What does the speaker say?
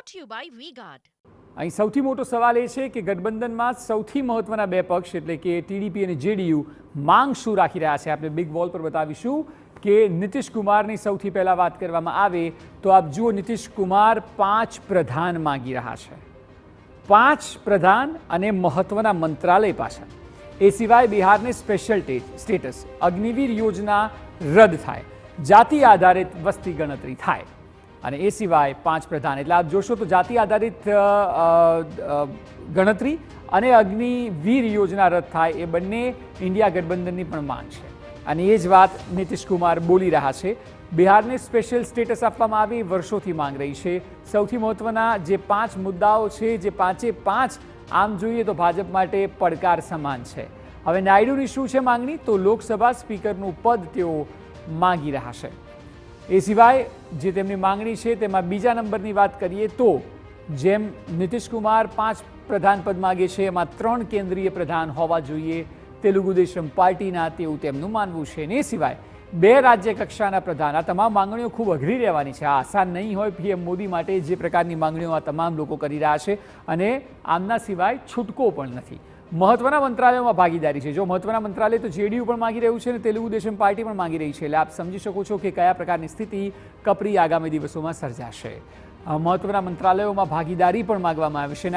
brought to you by V-Guard. અહીં સૌથી મોટો સવાલ એ છે કે ગઠબંધનમાં સૌથી મહત્વના બે પક્ષ એટલે કે ટીડીપી અને જેડીયુ માંગ શું રાખી રહ્યા છે. આપણે બિગ વોલ પર બતાવીશું કે નીતિશ કુમારની સૌથી પહેલાં વાત કરવામાં આવે તો આપ જુઓ, નીતિશ કુમાર 5 પ્રધાન માંગી રહ્યા છે. 5 પ્રધાન અને મહત્વના મંત્રાલય પાછળ. એ સિવાય બિહારને સ્પેશિયલ સ્ટેટસ, અગ્નિવીર યોજના રદ થાય, જાતિ આધારિત વસ્તી ગણતરી થાય અને એ સિવાય 5 પ્રધાન એટલે આપ જોશો તો જાતિ આધારિત ગણતરી અને અગ્નિવીર યોજના રદ થાય એ બંને ઇન્ડિયા ગઠબંધનની પણ માંગ છે અને એ જ વાત નીતિશ કુમાર બોલી રહ્યા છે. બિહારને સ્પેશિયલ સ્ટેટસ આપવામાં આવે એ વર્ષોથી માંગ રહી છે. સૌથી મહત્વના જે 5 મુદ્દાઓ છે, જે 5 આમ જોઈએ તો ભાજપ માટે પડકાર સમાન છે. હવે નાયડુની શું છે માંગણી? તો લોકસભા સ્પીકરનું પદ તેઓ માંગી રહ્યા છે. એ સિવાય જે તેમની માંગણી છે તેમાં બીજા નંબરની વાત કરીએ તો જેમ નીતિશ કુમાર 5 પ્રધાન પદ માગે છે એમાં 3 કેન્દ્રીય પ્રધાન હોવા જોઈએ તેલુગુ દેશમ પાર્ટીના, તેવું તેમનું માનવું છે. અને એ સિવાય 2 રાજ્ય કક્ષાના પ્રધાન. આ તમામ માંગણીઓ ખૂબ અઘરી રહેવાની છે. આ આસાન નહીં હોય પીએમ મોદી માટે. જે પ્રકારની માંગણીઓ આ તમામ લોકો કરી રહ્યા છે અને આમના સિવાય છૂટકો પણ નથી. મહત્વના મંત્રાલયોમાં ભાગીદારી છે. જો મહત્વના મંત્રાલય તો જેડીયુ પણ માંગી રહ્યું છે અને તેલુગુ દેશમ પાર્ટી પણ માંગી રહી છે. એટલે આપ સમજી શકો છો કે કયા પ્રકારની સ્થિતિ કપરી આગામી દિવસોમાં સર્જાશે. મહત્વના મંત્રાલયોમાં ભાગીદારી પણ માંગવામાં આવી છે.